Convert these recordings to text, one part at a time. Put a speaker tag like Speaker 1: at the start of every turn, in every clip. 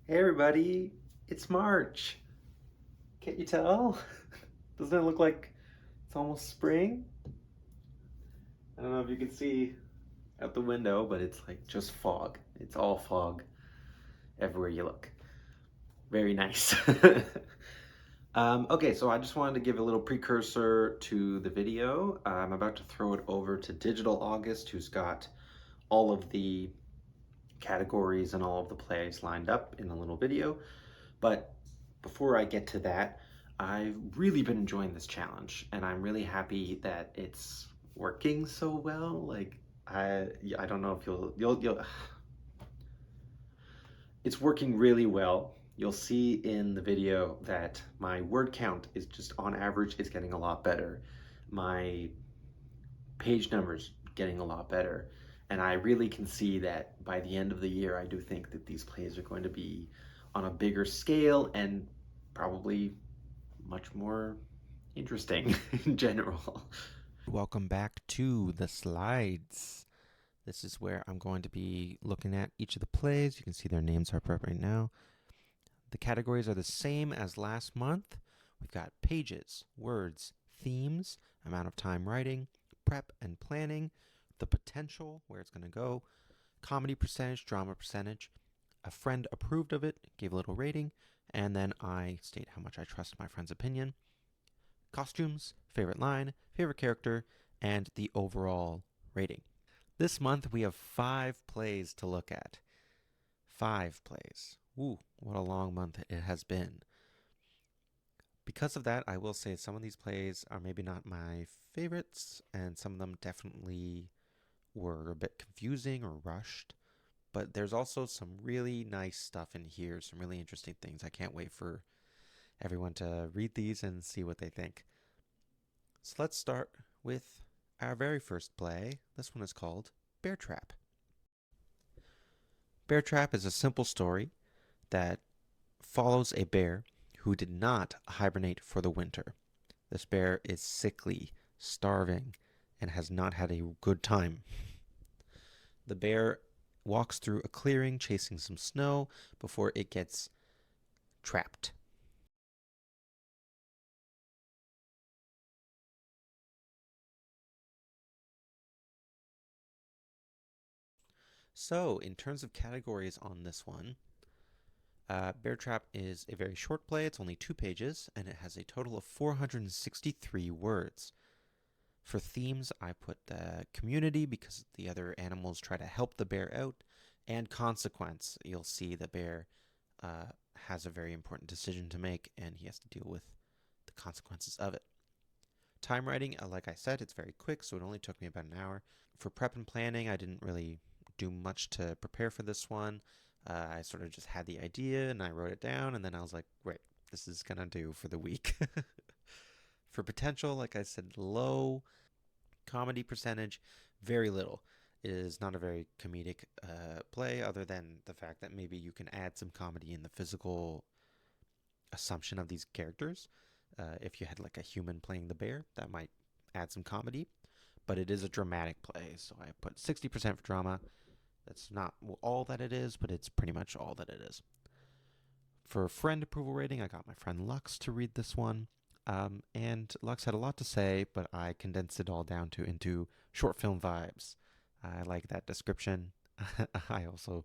Speaker 1: Hey everybody, it's March. Can't you tell? Doesn't it look like it's almost spring? I don't know if you can see out the window, but it's like just fog. It's all fog everywhere you look. Very nice. Okay, so I just wanted to give a little precursor to the video. I'm about to throw it over to Digital August, who's got all of the categories and all of the plays lined up in a little video. But before I get to that, I've really been enjoying this challenge, and I'm really happy that it's working so well. Like I don't know if you'll it's working really well. You'll see in the video that my word count is just on average is getting a lot better. My page numbers getting a lot better. And I really can see that by the end of the year, I do think that these plays are going to be on a bigger scale and probably much more interesting in general.
Speaker 2: Welcome back to the slides. This is where I'm going to be looking at each of the plays. You can see their names are up right now. The categories are the same as last month. We've got pages, words, themes, amount of time writing, prep and planning, the potential, where it's going to go, comedy percentage, drama percentage. A friend approved of it, gave a little rating, and then I state how much I trust my friend's opinion. Costumes, favorite line, favorite character, and the overall rating. This month we have 5 plays to look at. 5 plays. Ooh, what a long month it has been. Because of that, I will say some of these plays are maybe not my favorites, and some of them definitely were a bit confusing or rushed. But there's also some really nice stuff in here, some really interesting things. I can't wait for everyone to read these and see what they think. So let's start with our very first play. This one is called Bear Trap. Bear Trap is a simple story that follows a bear who did not hibernate for the winter. This bear is sickly, starving, and has not had a good time. The bear walks through a clearing chasing some snow before it gets trapped. So, in terms of categories on this one, Bear Trap is a very short play. It's only 2 pages, and it has a total of 463 words. For themes, I put the community because the other animals try to help the bear out, and consequence. You'll see the bear has a very important decision to make, and he has to deal with the consequences of it. Time writing, like I said, it's very quick, so it only took me about an hour. For prep and planning, I didn't really do much to prepare for this one. I sort of just had the idea and I wrote it down, and then I was like, right, this is gonna do for the week. For potential, like I said, low. Comedy percentage, very little. It is not a very comedic play, other than the fact that maybe you can add some comedy in the physical assumption of these characters. If you had like a human playing the bear, that might add some comedy. But it is a dramatic play, so I put 60% for drama. That's not all that it is, but it's pretty much all that it is. For friend approval rating, I got my friend Lux to read this one. And Lux had a lot to say, but I condensed it all down to into short film vibes. I like that description. I also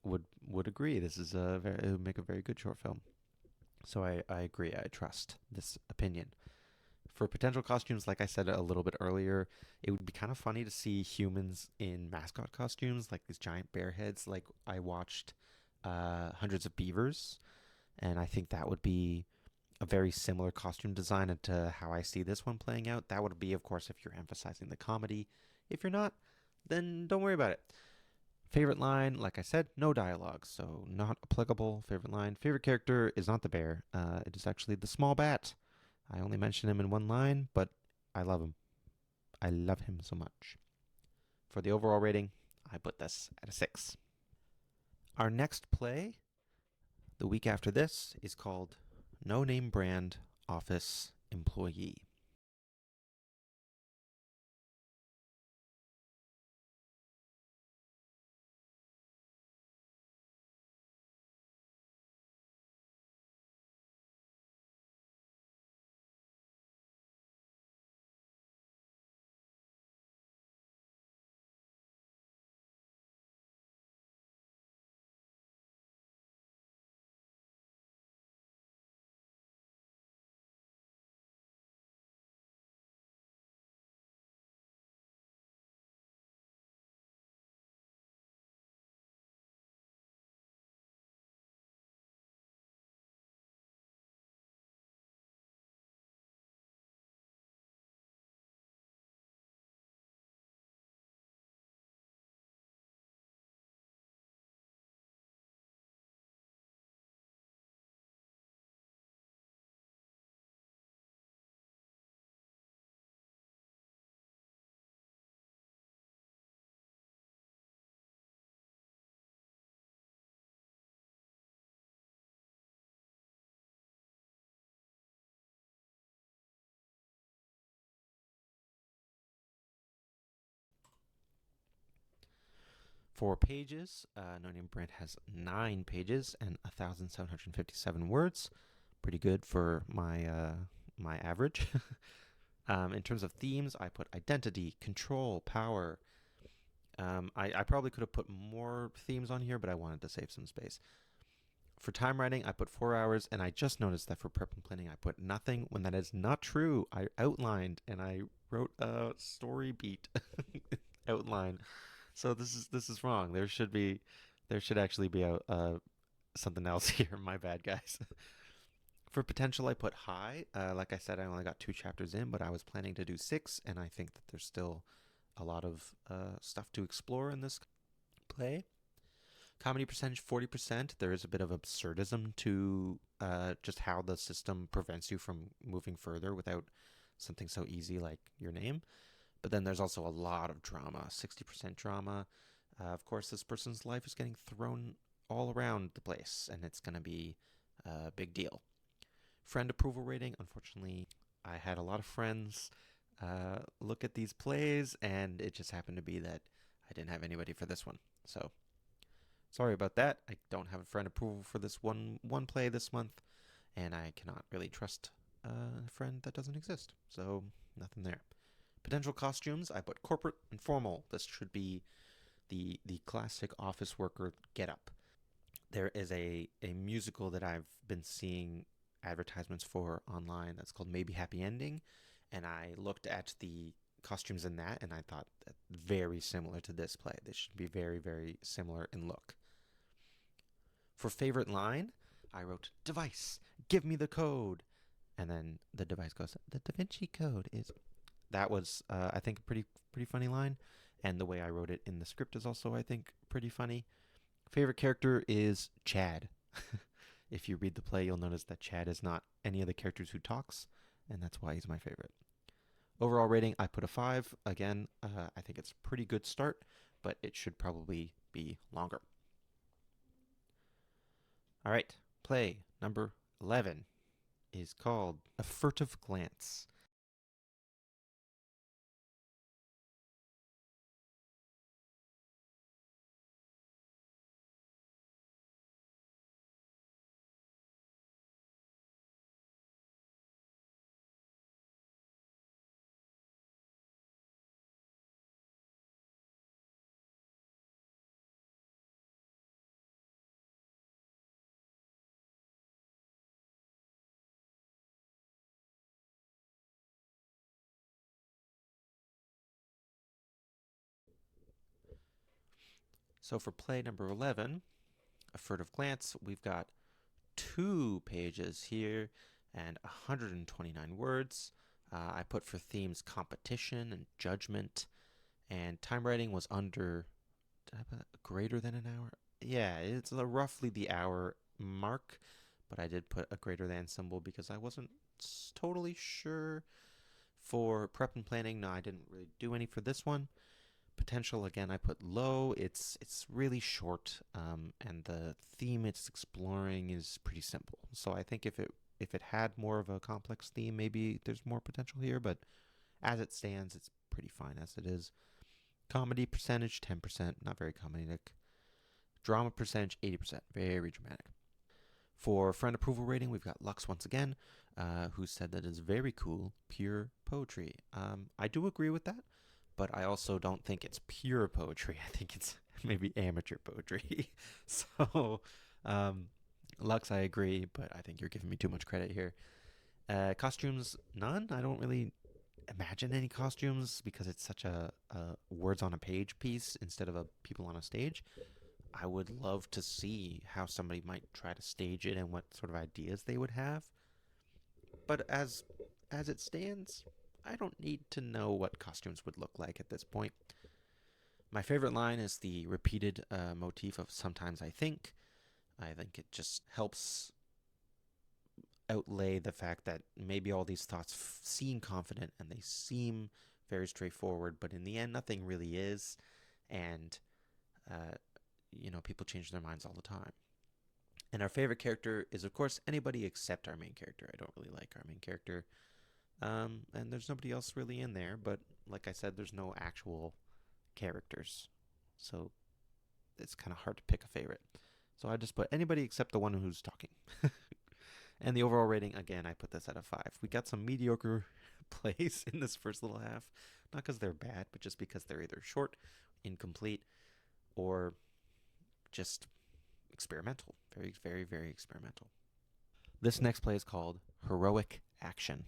Speaker 2: would agree. This is it would make a very good short film. So I agree. I trust this opinion. For potential costumes, like I said a little bit earlier, it would be kind of funny to see humans in mascot costumes, like these giant bear heads. Like I watched Hundreds of Beavers, and I think that would be a very similar costume design to how I see this one playing out. That would be, of course, if you're emphasizing the comedy. If you're not, then don't worry about it. Favorite line, like I said, no dialogue, so not applicable. Favorite line, favorite character is not the bear. It is actually the small bat. I only mention him in one line, but I love him. I love him so much. For the overall rating, I put this at a 6. Our next play, the week after this, is called No Name Brand Office Employee. 4 pages. No Name Brand has 9 pages and 1,757 words. Pretty good for my average. In terms of themes, I put identity, control, power. I probably could have put more themes on here, but I wanted to save some space. For time writing, I put 4 hours, and I just noticed that for prep and planning, I put nothing when that is not true. I outlined and I wrote a story beat outline. So this is wrong. There should actually be a something else here. My bad, guys. For potential, I put high. Like I said, I only got 2 chapters in, but I was planning to do 6, and I think that there's still a lot of stuff to explore in this play. Comedy percentage 40%. There is a bit of absurdism to just how the system prevents you from moving further without something so easy like your name. But then there's also a lot of drama, 60% drama. Of course, this person's life is getting thrown all around the place, and it's going to be a big deal. Friend approval rating, unfortunately, I had a lot of friends look at these plays, and it just happened to be that I didn't have anybody for this one. So sorry about that. I don't have a friend approval for this one play this month, and I cannot really trust a friend that doesn't exist. So nothing there. Potential costumes, I put corporate and formal. This should be the classic office worker getup. There is a musical that I've been seeing advertisements for online that's called Maybe Happy Ending, and I looked at the costumes in that and I thought that very similar to this play. They should be very, very similar in look. For favorite line, I wrote device, give me the code. And then the device goes, the Da Vinci Code is. That was, I think, a pretty funny line. And the way I wrote it in the script is also, I think, pretty funny. Favorite character is Chad. If you read the play, you'll notice that Chad is not any of the characters who talks, and that's why he's my favorite. Overall rating, I put a 5. Again, I think it's a pretty good start, but it should probably be longer. All right, play number 11 is called A Furtive Glance. So for play number 11, A Furtive Glance, we've got 2 pages here and 129 words. I put for themes competition and judgment, and time writing was under, did I put greater than an hour? Yeah, it's roughly the hour mark, but I did put a greater than symbol because I wasn't totally sure. For prep and planning, no, I didn't really do any for this one. Potential, again, I put low. It's really short, and the theme it's exploring is pretty simple. So I think if it had more of a complex theme, maybe there's more potential here. But as it stands, it's pretty fine as it is. Comedy percentage 10%, not very comedic. Drama percentage 80%, very dramatic. For friend approval rating, we've got Lux once again, who said that it's very cool, pure poetry. I do agree with that, but I also don't think it's pure poetry. I think it's maybe amateur poetry. So, um, Lux, I agree, but I think you're giving me too much credit here. Costumes, none. I don't really imagine any costumes because it's such a words on a page piece instead of a people on a stage. I would love to see how somebody might try to stage it and what sort of ideas they would have. But as it stands, I don't need to know what costumes would look like at this point. My favorite line is the repeated motif of sometimes I think. I think it just helps outlay the fact that maybe all these thoughts seem confident and they seem very straightforward, but in the end, nothing really is. And, uh, people change their minds all the time. And our favorite character is, of course, anybody except our main character. I don't really like our main character. And there's nobody else really in there, but like I said, there's no actual characters. So it's kind of hard to pick a favorite. So I just put anybody except the one who's talking. And the overall rating, again, I put this at a 5. We got some mediocre plays in this first little half, not because they're bad, but just because they're either short, incomplete, or just experimental. Very, very, very experimental. This next play is called Heroic Action.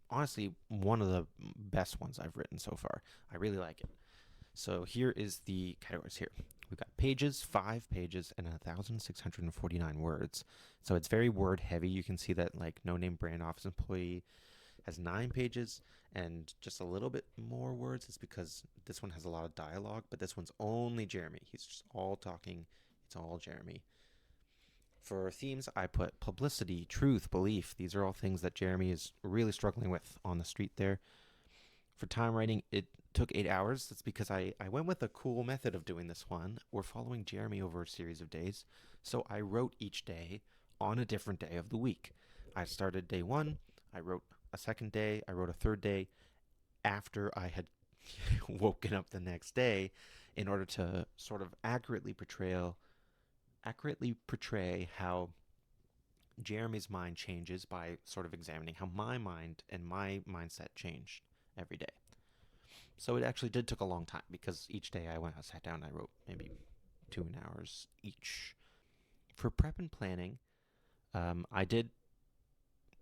Speaker 2: Honestly, one of the best ones I've written so far. I really like it. So here is the categories here. We've got pages, 5 pages, and 1,649 words. So it's very word heavy. You can see that like no name brand office employee has 9 pages and just a little bit more words. It's because this one has a lot of dialogue, but this one's only Jeremy. He's just all talking. It's all Jeremy. For themes, I put publicity, truth, belief. These are all things that Jeremy is really struggling with on the street there. For time writing, it took 8 hours. That's because I went with a cool method of doing this one. We're following Jeremy over a series of days. So I wrote each day on a different day of the week. I started day one, I wrote a second day, I wrote a third day after I had woken up the next day in order to sort of accurately portray how Jeremy's mind changes by sort of examining how my mind and my mindset changed every day. So it actually did took a long time because each day I sat down, and I wrote maybe 2 hours each. For prep and planning, I did,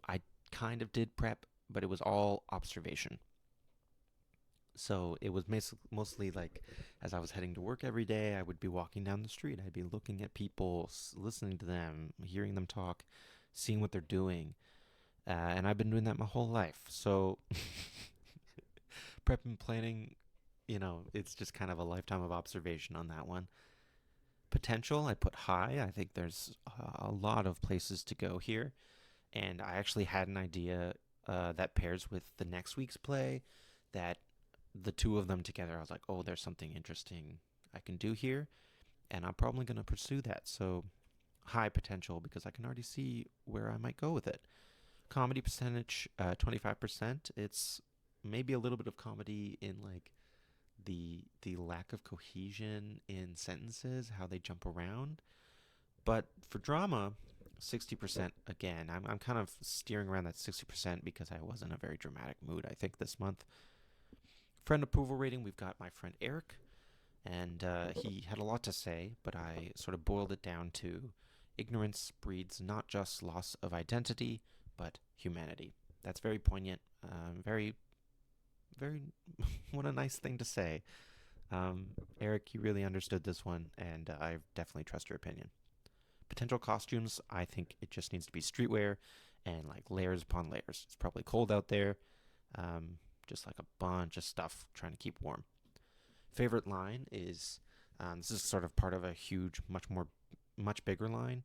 Speaker 2: I kind of did prep, but it was all observation. So it was mostly like as I was heading to work every day, I would be walking down the street. I'd be looking at people, listening to them, hearing them talk, seeing what they're doing. And I've been doing that my whole life. So prep and planning, it's just kind of a lifetime of observation on that one. Potential, I put high. I think there's a lot of places to go here. And I actually had an idea that pairs with the next week's play that the two of them together, I was like, oh, there's something interesting I can do here. And I'm probably going to pursue that. So high potential because I can already see where I might go with it. Comedy percentage, 25%. It's maybe a little bit of comedy in like the lack of cohesion in sentences, how they jump around. But for drama, 60% again. I'm kind of steering around that 60% because I was in a very dramatic mood, I think, this month. Friend approval rating, we've got my friend Eric, and he had a lot to say, but I sort of boiled it down to ignorance breeds not just loss of identity, but humanity. That's very poignant, very, very, what a nice thing to say. Eric, you really understood this one, and I definitely trust your opinion. Potential costumes, I think it just needs to be streetwear and like layers upon layers. It's probably cold out there, just like a bunch of stuff trying to keep warm. Favorite line is this is sort of part of a huge, much bigger line,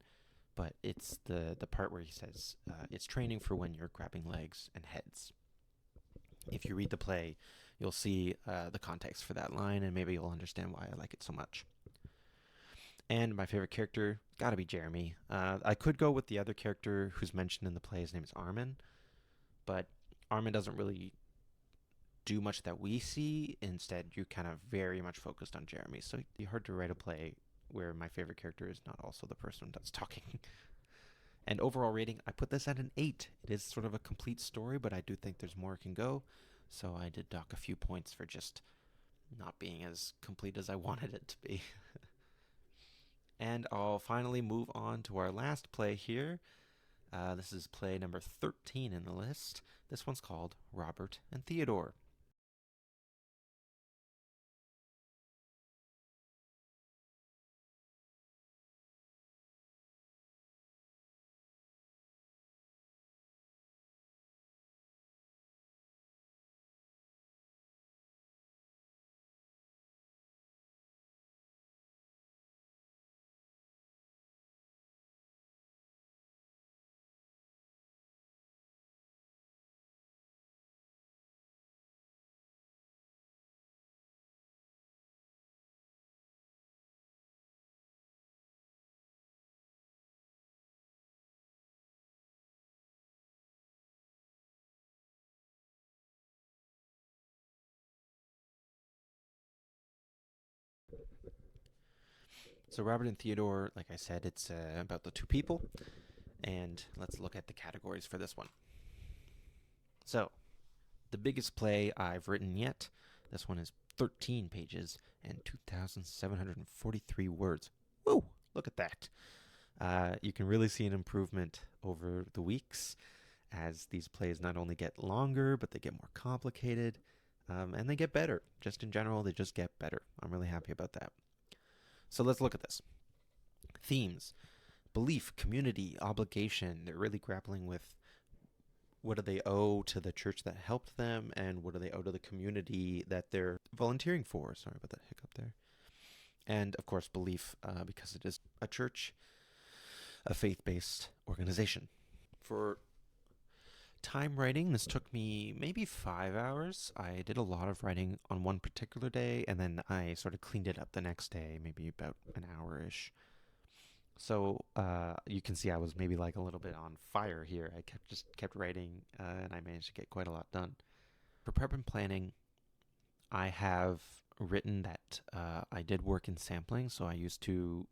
Speaker 2: but it's the part where he says it's training for when you're grabbing legs and heads. If you read the play, you'll see the context for that line, and maybe you'll understand why I like it so much. And my favorite character, gotta be Jeremy. I could go with the other character who's mentioned in the play. His name is Armin, but Armin doesn't really do much that we see. Instead, you're kind of very much focused on Jeremy. So it's hard to write a play where my favorite character is not also the person that's talking. And overall rating, I put this at an 8. It is sort of a complete story, but I do think there's more it can go. So I did dock a few points for just not being as complete as I wanted it to be. And I'll finally move on to our last play here. This is play number 13 in the list. This one's called Robert and Theodore. So, Robert and Theodore, like I said, it's about the two people. And let's look at the categories for this one. So, the biggest play I've written yet. This one is 13 pages and 2,743 words. Woo! Look at that. You can really see an improvement over the weeks as these plays not only get longer, but they get more complicated and they get better. Just in general, they just get better. I'm really happy about that. So let's look at this. Themes: belief, community, obligation. They're really grappling with what do they owe to the church that helped them, and what do they owe to the community that they're volunteering for. Sorry about that hiccup there. And of course, belief, because it is a church, a faith based organization. For time writing, this took me maybe 5 hours. I did a lot of writing on one particular day, and then I sort of cleaned it up the next day, maybe about an hour ish. So you can see I was maybe like a little bit on fire here. I kept writing, and I managed to get quite a lot done. For prep and planning, I have written that I did work in sampling, so I used to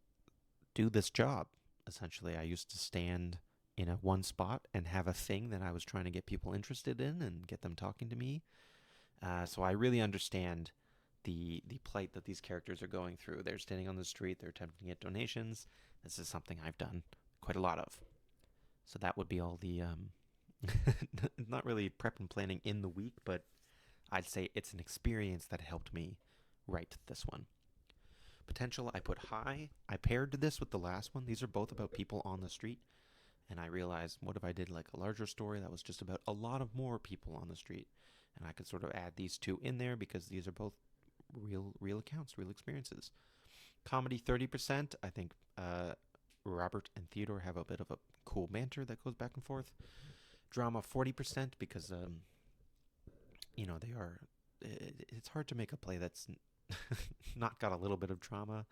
Speaker 2: do this job. Essentially, I used to stand in a one spot and have a thing that I was trying to get people interested in and get them talking to me. So I really understand the plight that these characters are going through. They're standing on the street, they're attempting to get donations. This is something I've done quite a lot of. So that would be all the not really prep and planning in the week, but I'd say it's an experience that helped me write this one. Potential, I put high. I paired this with the last one. These are both about people on the street. And I realized, what if I did like a larger story that was just about a lot of more people on the street? And I could sort of add these two in there because these are both real accounts, real experiences. Comedy 30%. I think Robert and Theodore have a bit of a cool banter that goes back and forth. Drama 40% because they are. It's hard to make a play that's not got a little bit of drama.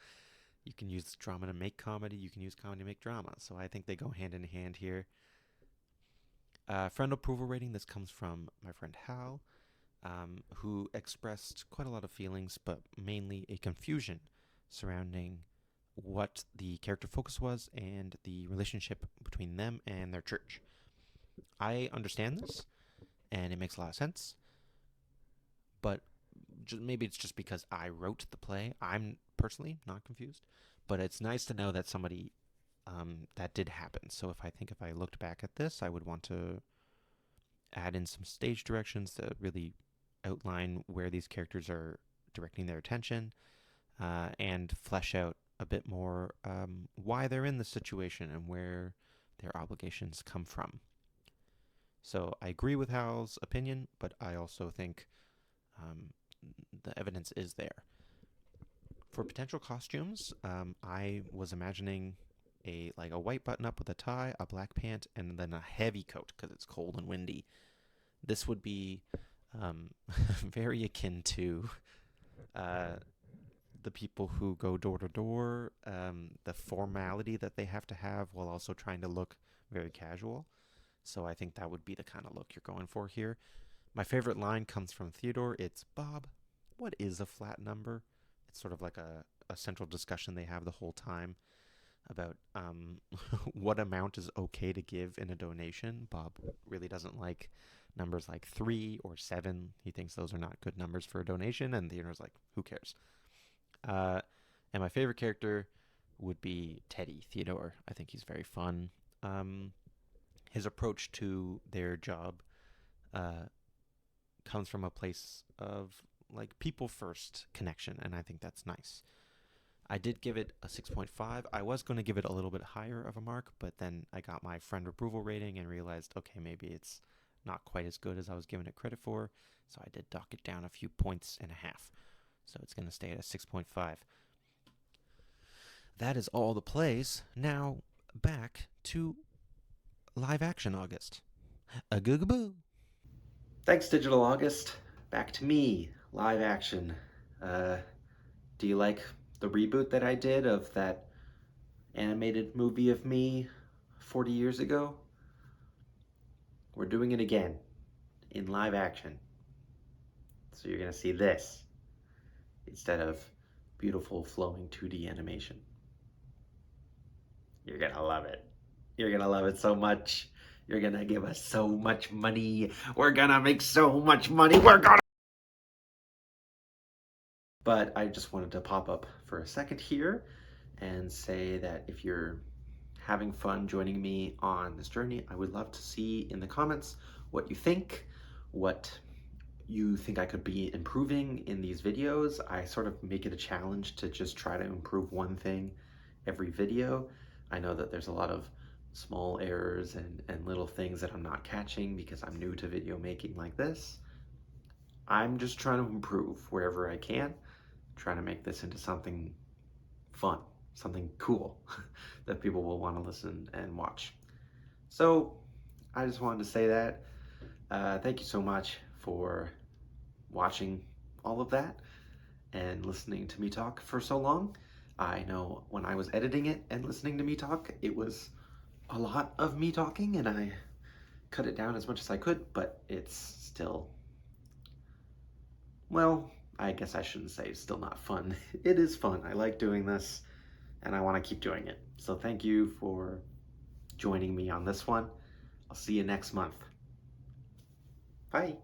Speaker 2: You can use drama to make comedy. You can use comedy to make drama. So I think they go hand in hand here. Friend approval rating. This comes from my friend Hal, who expressed quite a lot of feelings, but mainly a confusion surrounding what the character focus was and the relationship between them and their church. I understand this, and it makes a lot of sense, but maybe it's just because I wrote the play. I'm personally not confused, but it's nice to know that somebody that did happen. So if I looked back at this, I would want to add in some stage directions to really outline where these characters are directing their attention and flesh out a bit more why they're in this situation and where their obligations come from. So I agree with Hal's opinion, but I also think the evidence is there. For potential costumes, I was imagining a white button up with a tie, a black pant, and then a heavy coat because it's cold and windy. This would be very akin to the people who go door to door, the formality that they have to have while also trying to look very casual. So I think that would be the kind of look you're going for here. My favorite line comes from Theodore. It's, Bob, what is a flat number? It's sort of like a central discussion they have the whole time about what amount is okay to give in a donation. Bob really doesn't like numbers like 3 or 7. He thinks those are not good numbers for a donation, and Theodore's like, who cares? And my favorite character, would be Teddy Theodore. I think he's very fun. Um, his approach to their job uh, comes from a place of like people first connection, and I think that's nice. I did give it a 6.5. I was going to give it a little bit higher of a mark, but then I got my friend approval rating and realized, okay, maybe it's not quite as good as I was giving it credit for. So I did dock it down a few points and a half. So it's going to stay at a 6.5. That is all the plays. Now back to live action August. A googaboo.
Speaker 1: Thanks, Digital August. Back to me, live action. Uh, do you like the reboot that I did of that animated movie of me 40 years ago? We're doing it again in live action. So you're gonna see this instead of beautiful flowing 2D animation. You're gonna love it. You're gonna love it so much. You're gonna give us so much money. We're gonna make so much money. We're gonna. But I just wanted to pop up for a second here and say that if you're having fun joining me on this journey, I would love to see in the comments what you think, what you think I could be improving in these videos. I sort of make it a challenge to just try to improve one thing every video. I know that there's a lot of small errors and little things that I'm not catching because I'm new to video making like this. I'm just trying to improve wherever I can, trying to make this into something fun, something cool that people will want to listen and watch. So I just wanted to say that. Thank you so much for watching all of that and listening to me talk for so long. I know when I was editing it and listening to me talk, it was a lot of me talking, and I cut it down as much as I could, but it's still, well, I guess I shouldn't say it's still not fun. It is fun. I like doing this, and I want to keep doing it. So thank you for joining me on this one. I'll see you next month. Bye.